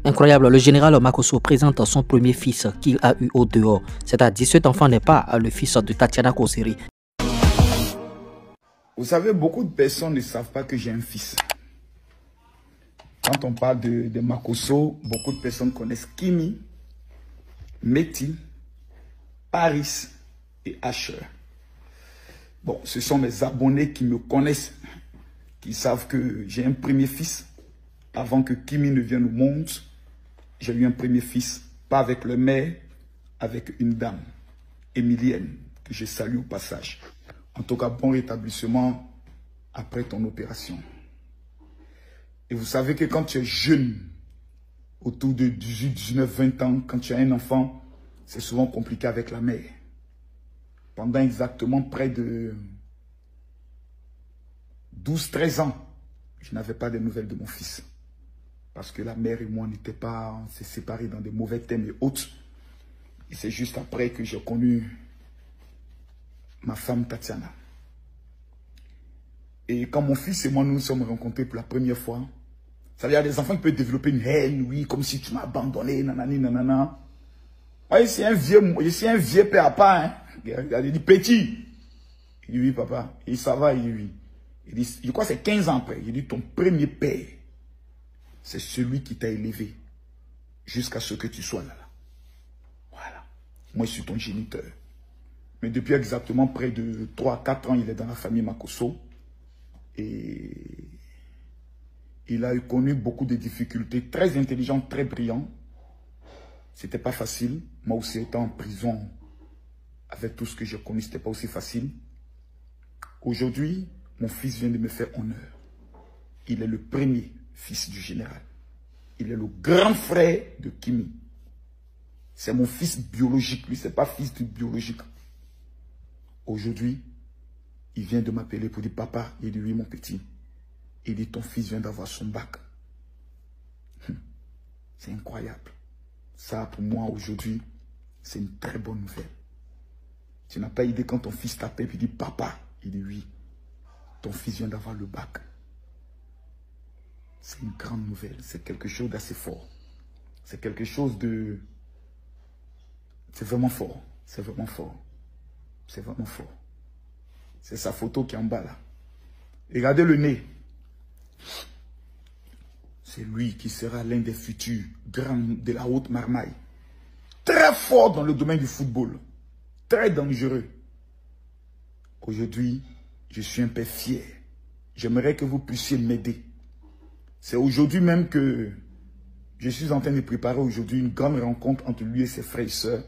Incroyable, le général Makosso présente son premier fils qu'il a eu au dehors. C'est-à-dire, cet enfant n'est pas le fils de Tatiana Koseri. Vous savez, beaucoup de personnes ne savent pas que j'ai un fils. Quand on parle de Makosso, beaucoup de personnes connaissent Kimi, Meti, Paris et Asher. Bon, ce sont mes abonnés qui me connaissent, qui savent que j'ai un premier fils. Avant que Kimi ne vienne au monde, j'ai eu un premier fils, pas avec le maire, avec une dame, Emilienne, que je salue au passage. En tout cas, bon rétablissement après ton opération. Et vous savez que quand tu es jeune, autour de 18, 19, 20 ans, quand tu as un enfant, c'est souvent compliqué avec la mère. Pendant exactement près de 12, 13 ans, je n'avais pas de nouvelles de mon fils. Parce que la mère et moi n'étaient pas, on s'est séparés dans des mauvais thèmes et autres. Et c'est juste après que j'ai connu ma femme Tatiana. Et quand mon fils et moi nous sommes rencontrés pour la première fois, ça veut dire des enfants qui peuvent développer une haine, oui, comme si tu m'as abandonné, nanani, nanana. Moi, c'est un vieux père à pas, hein. Il dit petit. Il dit oui, papa. Il dit ça va, il dit oui. Il dit, je crois que c'est 15 ans après. Il dit ton premier père, c'est celui qui t'a élevé jusqu'à ce que tu sois là. Voilà. Moi, je suis ton géniteur. Mais depuis exactement près de 3-4 ans, il est dans la famille Makosso. Et il a connu beaucoup de difficultés. Très intelligent, très brillant. C'était pas facile. Moi aussi, étant en prison, avec tout ce que j'ai connu, c'était pas aussi facile. Aujourd'hui, mon fils vient de me faire honneur. Il est le premier fils du général. Il est le grand frère de Kimi. C'est mon fils biologique. Lui, c'est pas fils du biologique. Aujourd'hui, il vient de m'appeler pour dire, papa, il dit, oui, mon petit. Il dit, ton fils vient d'avoir son bac. C'est incroyable. Ça, pour moi, aujourd'hui, c'est une très bonne nouvelle. Tu n'as pas idée quand ton fils t'appelle et dit, papa, il dit, oui, ton fils vient d'avoir le bac. C'est une grande nouvelle. C'est quelque chose d'assez fort. C'est quelque chose de... C'est vraiment fort. C'est vraiment fort. C'est vraiment fort. C'est sa photo qui est en bas là. Regardez le nez. C'est lui qui sera l'un des futurs grands de la haute marmaille. Très fort dans le domaine du football. Très dangereux. Aujourd'hui, je suis un peu fier. J'aimerais que vous puissiez m'aider. C'est aujourd'hui même que je suis en train de préparer aujourd'hui une grande rencontre entre lui et ses frères et sœurs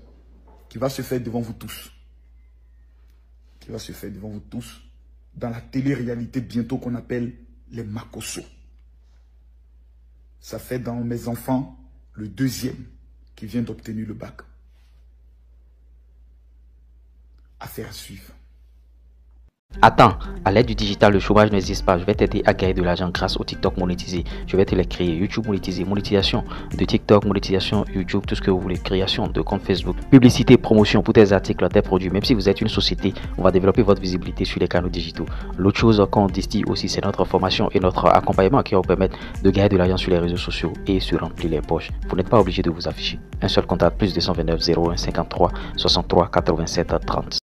qui va se faire devant vous tous. Qui va se faire devant vous tous dans la télé-réalité bientôt qu'on appelle les Makosso. Ça fait dans mes enfants le deuxième qui vient d'obtenir le bac. Affaire à suivre. Attends, à l'aide du digital, le chômage n'existe pas. Je vais t'aider à gagner de l'argent grâce au TikTok monétisé. Je vais te les créer. YouTube monétisé, monétisation de TikTok, monétisation YouTube, tout ce que vous voulez. Création de compte Facebook, publicité, promotion pour tes articles, tes produits. Même si vous êtes une société, on va développer votre visibilité sur les canaux digitaux. L'autre chose qu'on distille aussi, c'est notre formation et notre accompagnement qui va vous permettre de gagner de l'argent sur les réseaux sociaux et se remplir les poches. Vous n'êtes pas obligé de vous afficher. Un seul contact, plus 229 01 53 63 87 30.